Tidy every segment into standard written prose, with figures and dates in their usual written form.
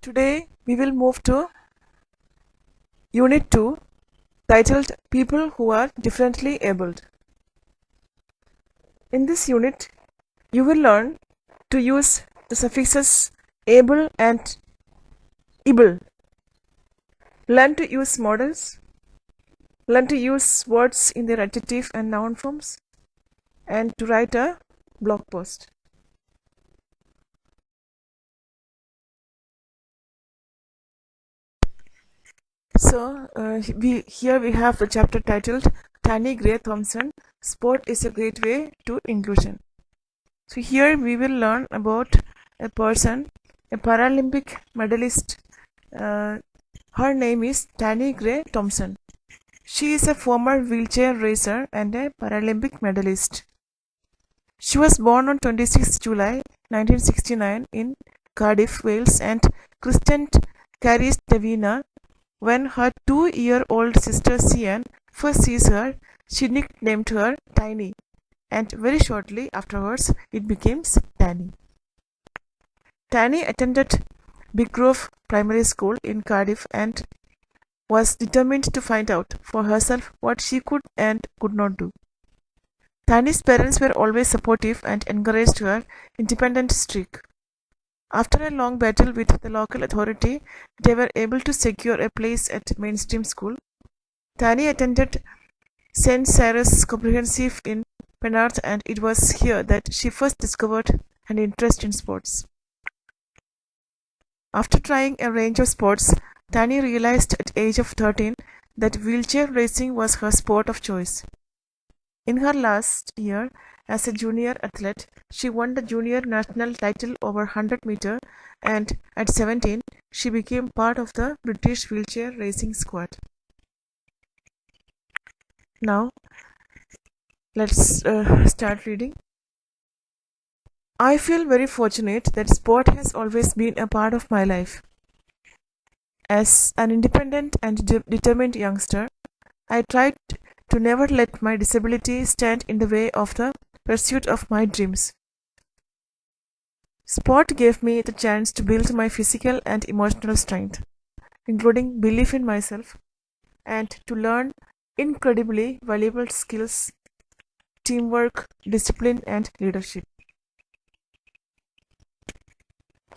Today we will move to Unit 2 titled People Who Are Differently Abled. In this unit, you will learn to use the suffixes able and able. Learn to use modals. Learn to use words in their adjective and noun forms. And to write a blog post. So, here we have the chapter titled Tanny Thompson, Sport is a Great Way to Inclusion. So here we will learn about a person, a Paralympic medalist. Her name is Tanny Thompson. She is a former wheelchair racer and a Paralympic medalist. She was born on 26 July 1969 in Cardiff, Wales, and christened Caris Davina. When her 2-year-old sister Sian first sees her, she nicknamed her Tiny, and very shortly afterwards it became Tanny. Tanny attended Big Grove Primary School in Cardiff and was determined to find out for herself what she could and could not do. Tanny's parents were always supportive and encouraged her independent streak. After a long battle with the local authority, they were able to secure a place at mainstream school. Tanny attended St. Cyrus Comprehensive in Penarth, and it was here that she first discovered an interest in sports. After trying a range of sports, Tanny realized at the age of 13 that wheelchair racing was her sport of choice. In her last year as a junior athlete, she won the junior national title over 100 meter, and at 17, she became part of the British wheelchair racing squad. Now, let's start reading. I feel very fortunate that sport has always been a part of my life. As an independent and determined youngster, I tried to never let my disability stand in the way of the pursuit of my dreams. Sport gave me the chance to build my physical and emotional strength, including belief in myself, and to learn incredibly valuable skills, teamwork, discipline, and leadership.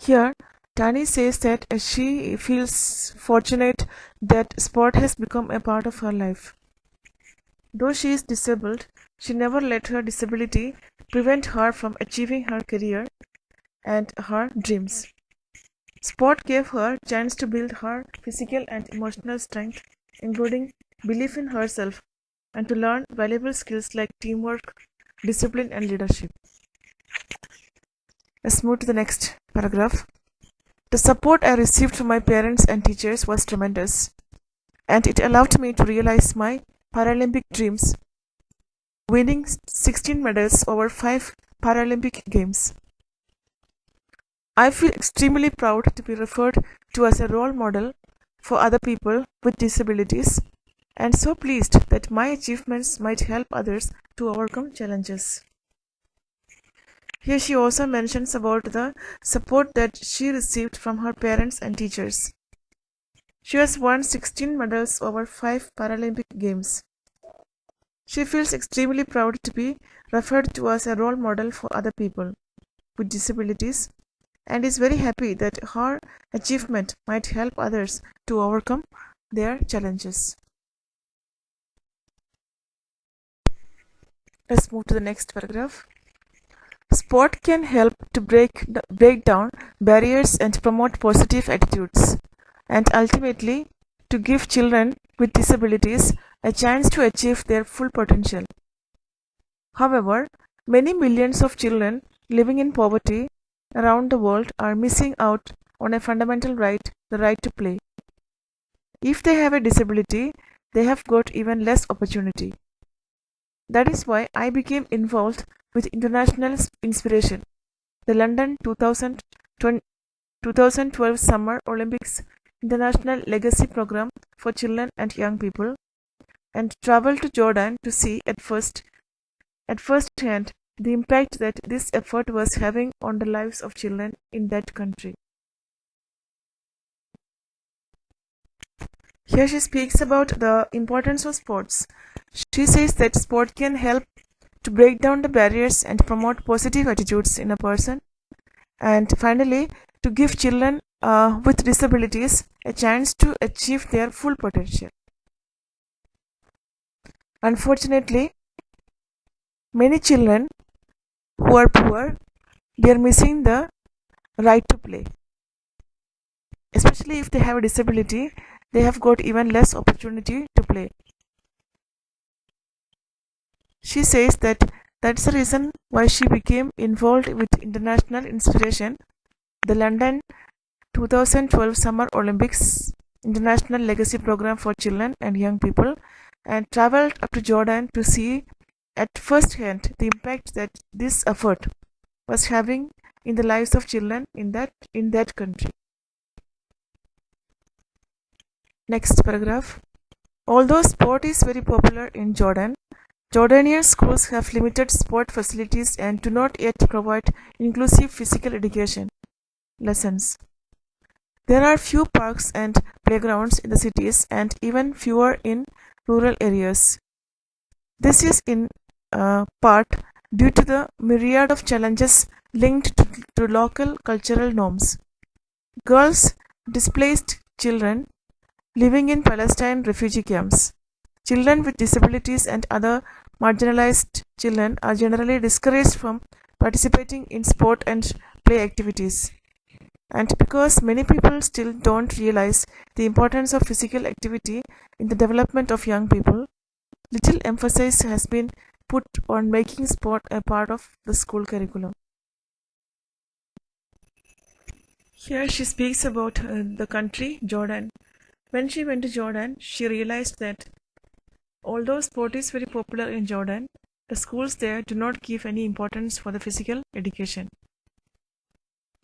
Here, Tanny says that she feels fortunate that sport has become a part of her life. Though she is disabled, she never let her disability prevent her from achieving her career and her dreams. Sport gave her a chance to build her physical and emotional strength, including belief in herself, and to learn valuable skills like teamwork, discipline, and leadership. Let's move to the next paragraph. The support I received from my parents and teachers was tremendous, and it allowed me to realize my Paralympic dreams, winning 16 medals over 5 Paralympic Games. I feel extremely proud to be referred to as a role model for other people with disabilities, and so pleased that my achievements might help others to overcome challenges. Here she also mentions about the support that she received from her parents and teachers. She has won 16 medals over 5 Paralympic Games. She feels extremely proud to be referred to as a role model for other people with disabilities, and is very happy that her achievement might help others to overcome their challenges. Let's move to the next paragraph. Sport can help to break down barriers and promote positive attitudes, and ultimately to give children with disabilities a chance to achieve their full potential. However, many millions of children living in poverty around the world are missing out on a fundamental right, the right to play. If they have a disability, they have got even less opportunity. That is why I became involved with international inspiration, the London 2012 Summer Olympics International Legacy Program for Children and Young People, and traveled to Jordan to see at first hand the impact that this effort was having on the lives of children in that country. Here she speaks about the importance of sports. She says that sport can help to break down the barriers and promote positive attitudes in a person, and finally to give children with disabilities a chance to achieve their full potential. Unfortunately, many children who are poor, they are missing the right to play. Especially if they have a disability, they have got even less opportunity to play. She says that that's the reason why she became involved with international inspiration, the London 2012 Summer Olympics International Legacy Program for Children and Young People, and traveled up to Jordan to see at first hand the impact that this effort was having in the lives of children in that country. Next paragraph. Although sport is very popular in Jordan, Jordanian schools have limited sport facilities and do not yet provide inclusive physical education lessons. There are few parks and playgrounds in the cities and even fewer in rural areas. This is in part due to the myriad of challenges linked to local cultural norms. Girls, displaced children living in Palestine refugee camps, children with disabilities and other marginalized children are generally discouraged from participating in sport and play activities. And because many people still don't realize the importance of physical activity in the development of young people, little emphasis has been put on making sport a part of the school curriculum. Here she speaks about the country, Jordan. When she went to Jordan, she realized that although sport is very popular in Jordan, the schools there do not give any importance for the physical education.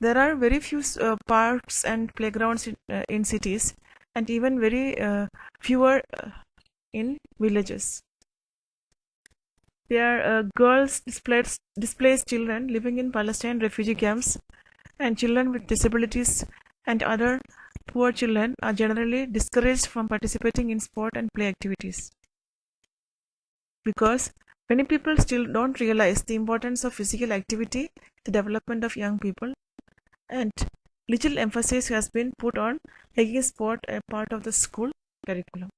There are very few parks and playgrounds in cities, and even very fewer in villages. There are girls, displaced children living in Palestine refugee camps, and children with disabilities and other poor children are generally discouraged from participating in sport and play activities. Because many people still don't realize the importance of physical activity, the development of young people, and little emphasis has been put on making sport a part of the school curriculum.